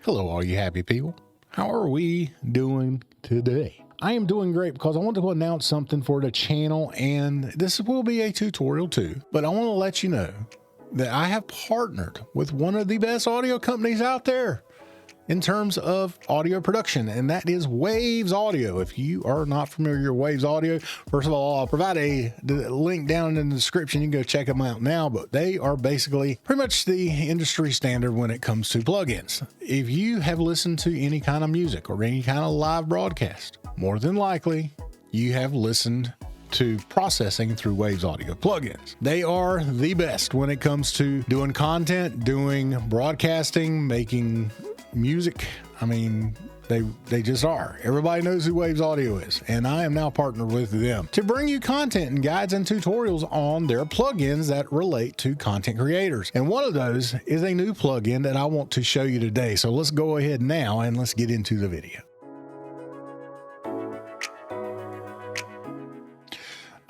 Hello, all you happy people. How are we doing today? I am doing great because I want to announce something for the channel, and this will be a tutorial too, but I want to let you know that I have partnered with one of the best audio companies out there in terms of audio production, and that is Waves Audio. If you are not familiar with Waves Audio, first of all, I'll provide a link down in the description. You can go check them out now, but they are basically pretty much the industry standard when it comes to plugins. If you have listened to any kind of music or any kind of live broadcast, more than likely you have listened to processing through Waves Audio plugins. They are the best when it comes to doing content, doing broadcasting, making music. I mean, they just are. Everybody knows who Waves Audio is, and I am now partnered with them to bring you content and guides and tutorials on their plugins that relate to content creators. And one of those is a new plugin that I want to show you today. So let's go ahead now and let's get into the video.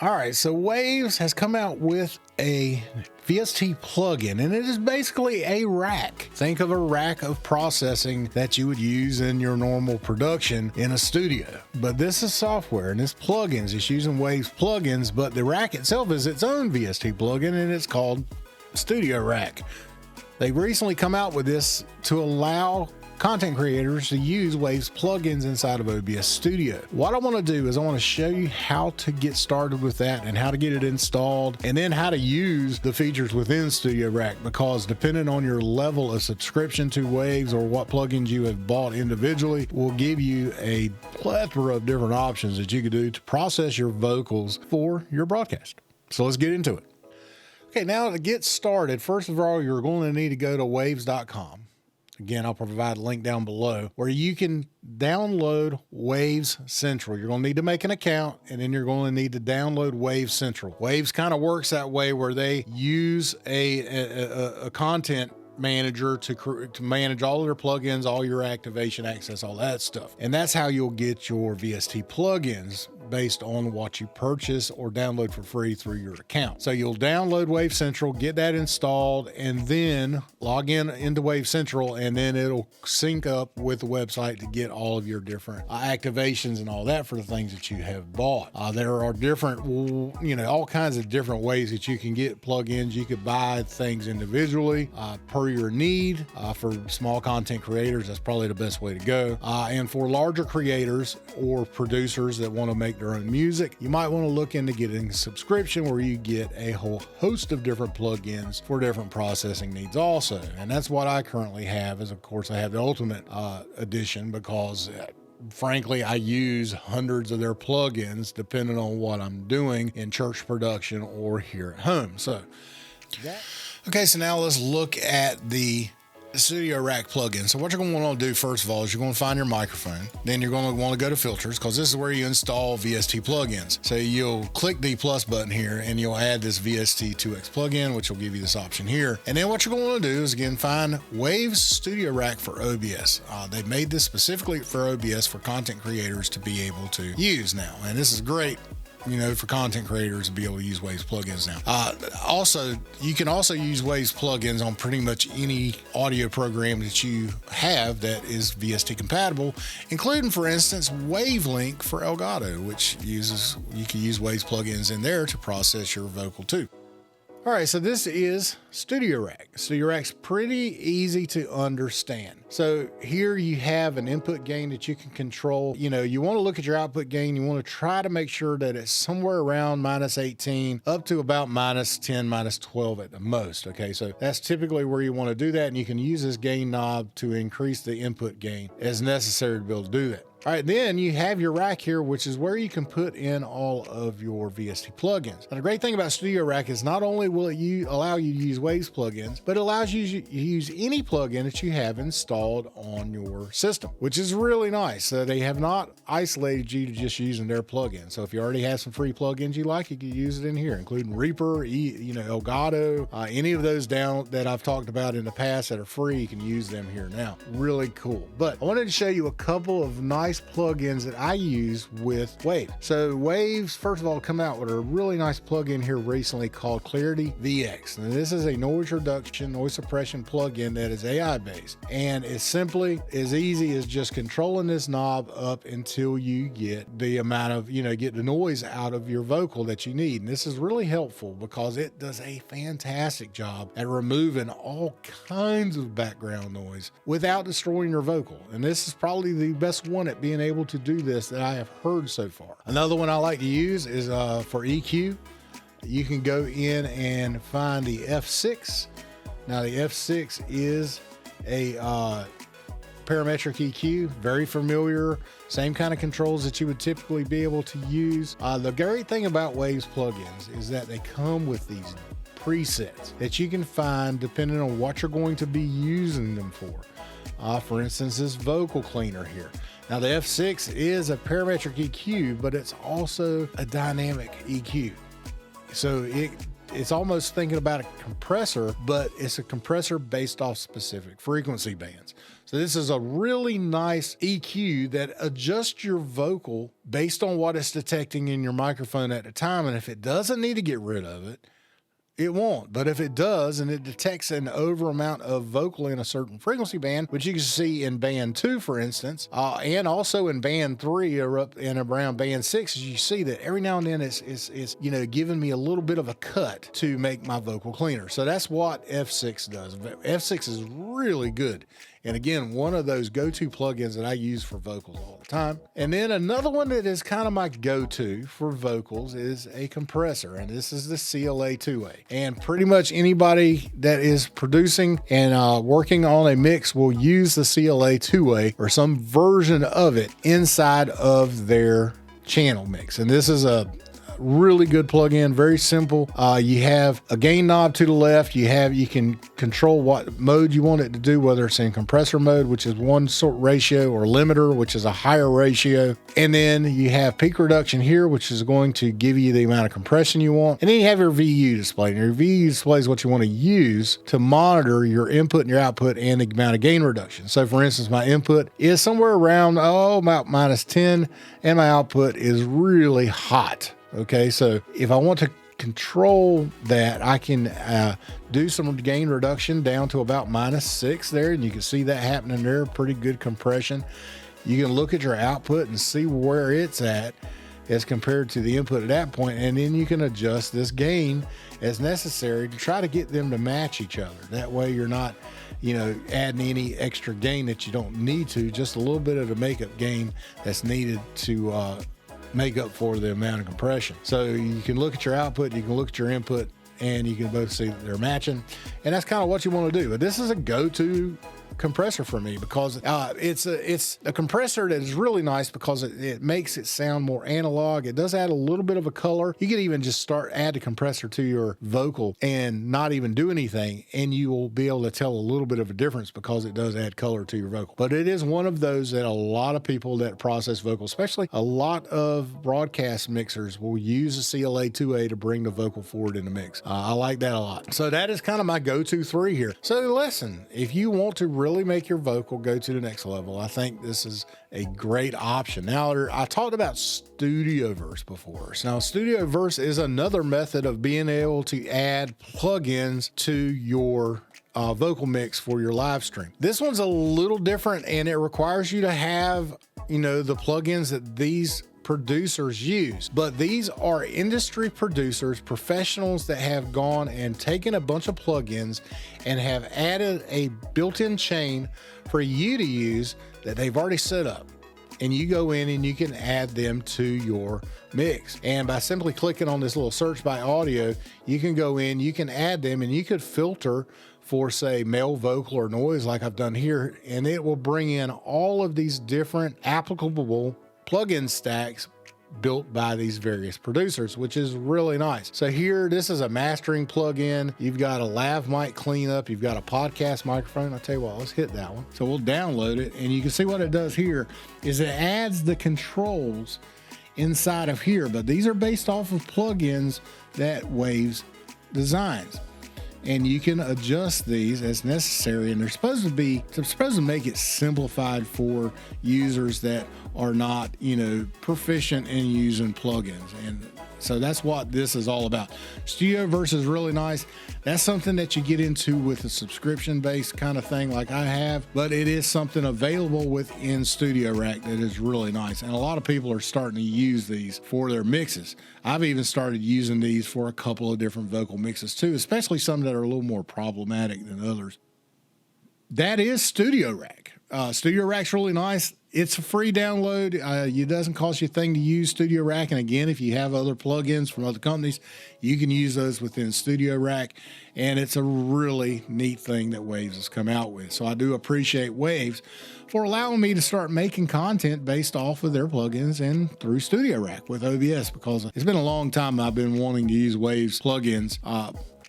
All right, so Waves has come out with a VST plugin, and it is basically a rack. Think of a rack of processing that you would use in your normal production in a studio. But this is software, and this plugins. It's using Waves plugins, but the rack itself is its own VST plugin, and it's called StudioRack. They've recently come out with this to allow content creators to use Waves plugins inside of OBS Studio. What I want to do is I want to show you how to get started with that and how to get it installed, and then how to use the features within StudioRack, because depending on your level of subscription to Waves or what plugins you have bought individually will give you a plethora of different options that you can do to process your vocals for your broadcast. So let's get into it. Okay, now to get started, first of all, you're going to need to go to waves.com. Again, I'll provide a link down below where you can download Waves Central. You're going to need to make an account, and then you're going to need to download Waves Central. Waves kind of works that way, where they use a content manager to manage all of their plugins, all your activation access, all that stuff. And that's how you'll get your VST plugins, based on what you purchase or download for free through your account. So you'll download Wave Central, get that installed, and then log into Wave Central, and then it'll sync up with the website to get all of your different activations and all that for the things that you have bought. There are different, all kinds of different ways that you can get plugins. You could buy things individually per your need. For small content creators, that's probably the best way to go. And for larger creators or producers that want to make their own music, you might want to look into getting a subscription where you get a whole host of different plugins for different processing needs also. And that's what I currently have. Is, of course, I have the Ultimate edition, because frankly, I use hundreds of their plugins depending on what I'm doing in church production or here at home. Okay, so now let's look at the StudioRack plugin. So what you're going to want to do first of all is you're going to find your microphone. Then you're going to want to go to filters, because this is where you install VST plugins. So you'll click the plus button here, and you'll add this VST 2X plugin, which will give you this option here. And then what you're going to do is, again, find Waves StudioRack for OBS. They've made this specifically for OBS for content creators to be able to use now. And this is great, for content creators to be able to use Waves plugins now. Also, you can also use Waves plugins on pretty much any audio program that you have that is VST compatible, including, for instance, Wavelink for Elgato, which you can use Waves plugins in there to process your vocal too. All right, so this is StudioRack. StudioRack's pretty easy to understand. So here you have an input gain that you can control. You want to look at your output gain. You want to try to make sure that it's somewhere around -18 up to about -10, -12 at the most. Okay, so that's typically where you want to do that, and you can use this gain knob to increase the input gain as necessary to be able to do that. All right, then you have your rack here, which is where you can put in all of your VST plugins. And the great thing about StudioRack is not only will it allow you to use Waves plugins, but it allows you to use any plugin that you have installed on your system, which is really nice. They have not isolated you to just using their plugins. So if you already have some free plugins you like, you can use it in here, including Reaper, Elgato, any of those down that I've talked about in the past that are free. You can use them here now. Really cool. But I wanted to show you a couple of nice nice plugins that I use with Waves. So Waves, first of all, come out with a really nice plugin here recently called Clarity VX. Now, this is a noise reduction, noise suppression plugin that is AI based, and it's simply as easy as just controlling this knob up until you get the amount of, get the noise out of your vocal that you need. And this is really helpful because it does a fantastic job at removing all kinds of background noise without destroying your vocal. And this is probably the best one at being able to do this that I have heard so far. Another one I like to use is for EQ. You can go in and find the F6. Now the F6 is a parametric EQ, very familiar, same kind of controls that you would typically be able to use. The great thing about Waves plugins is that they come with these presets that you can find depending on what you're going to be using them for. For instance, this vocal cleaner here. Now the F6 is a parametric EQ, but it's also a dynamic EQ. So it's almost thinking about a compressor, but it's a compressor based off specific frequency bands. So this is a really nice EQ that adjusts your vocal based on what it's detecting in your microphone at the time. And if it doesn't need to get rid of it, it won't. But if it does, and it detects an over amount of vocal in a certain frequency band, which you can see in band 2, for instance, and also in band 3 or up in around band 6, you see that every now and then it's giving me a little bit of a cut to make my vocal cleaner. So that's what F6 does. F6 is really good. And again, one of those go-to plugins that I use for vocals all the time. And then another one that is kind of my go-to for vocals is a compressor. And this is the CLA 2A. And pretty much anybody that is producing and working on a mix will use the CLA 2A or some version of it inside of their channel mix. And this is a really good plugin, very simple. You have a gain knob to the left. You can control what mode you want it to do, whether it's in compressor mode, which is one sort ratio, or limiter, which is a higher ratio. And then you have peak reduction here, which is going to give you the amount of compression you want. And then you have your VU display. And your VU display is what you want to use to monitor your input and your output and the amount of gain reduction. So for instance, my input is somewhere around about -10, and my output is really hot. Okay, so if I want to control that, I can do some gain reduction down to about -6 there, and you can see that happening there. Pretty good compression. You can look at your output and see where it's at as compared to the input at that point, and then you can adjust this gain as necessary to try to get them to match each other. That way you're not adding any extra gain that you don't need to, just a little bit of the makeup gain that's needed to make up for the amount of compression. So you can look at your output, you can look at your input, and you can both see that they're matching. And that's kind of what you want to do. But this is a go-to compressor for me because it's a compressor that is really nice because it makes it sound more analog. It does add a little bit of a color. You can even just add the compressor to your vocal and not even do anything, and you will be able to tell a little bit of a difference because it does add color to your vocal. But it is one of those that a lot of people that process vocals, especially a lot of broadcast mixers, will use a CLA 2A to bring the vocal forward in the mix. I like that a lot. So that is kind of my go-to 3 here. So listen, if you want to really make your vocal go to the next level, I think this is a great option. Now, I talked about StudioVerse before. Now, StudioVerse is another method of being able to add plugins to your vocal mix for your live stream. This one's a little different, and it requires you to have, the plugins that these producers use, but these are industry producers, professionals that have gone and taken a bunch of plugins and have added a built-in chain for you to use that they've already set up. And you go in and you can add them to your mix. And by simply clicking on this little search by audio, you can go in, you can add them, and you could filter for, say, male vocal or noise like I've done here, and it will bring in all of these different applicable plugin stacks built by these various producers, which is really nice. So here, this is a mastering plugin. You've got a lav mic cleanup. You've got a podcast microphone. I'll tell you what, let's hit that one. So we'll download it, and you can see what it does here is it adds the controls inside of here, but these are based off of plugins that Waves designs. and you can adjust these as necessary. And they're supposed to make it simplified for users that are not, you know, proficient in using plugins. And so that's what this is all about. Studioverse is really nice. That's something that you get into with a subscription-based kind of thing like I have, but it is something available within StudioRack that is really nice. And a lot of people are starting to use these for their mixes. I've even started using these for a couple of different vocal mixes too, especially some that are a little more problematic than others. That is StudioRack. StudioRack's really nice. It's a free download. It doesn't cost you a thing to use StudioRack. And again, if you have other plugins from other companies, you can use those within StudioRack. And it's a really neat thing that Waves has come out with. So I do appreciate Waves for allowing me to start making content based off of their plugins and through StudioRack with OBS, because it's been a long time I've been wanting to use Waves plugins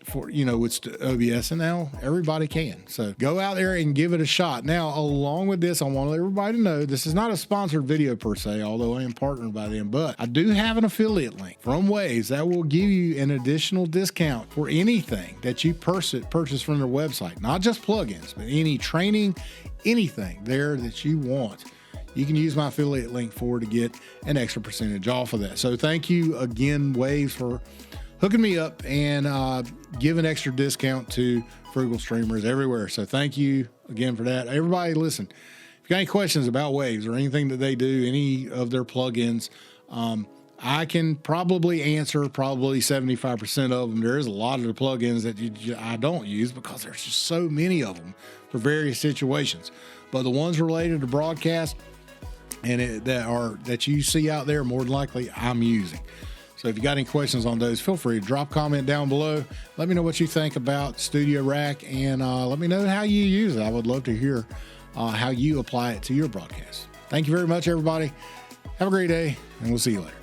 for, you know, with OBS, and now everybody can. So go out there and give it a shot. Now, along with this, I want everybody to know this is not a sponsored video per se, although I am partnered by them, but I do have an affiliate link from Waves that will give you an additional discount for anything that you purchase from their website, not just plugins, but any training, anything there that you want. You can use my affiliate link to get an extra percentage off of that. So thank you again, Waves, for hooking me up and give an extra discount to Frugal streamers everywhere. So thank you again for that. Everybody, listen, if you got any questions about Waves or anything that they do, any of their plugins, I can probably answer probably 75% of them. There is a lot of the plugins that I don't use because there's just so many of them for various situations. But the ones related to broadcast and that you see out there, more than likely I'm using. So if you got any questions on those, feel free to drop a comment down below. Let me know what you think about StudioRack, and let me know how you use it. I would love to hear how you apply it to your broadcast. Thank you very much, everybody. Have a great day, and we'll see you later.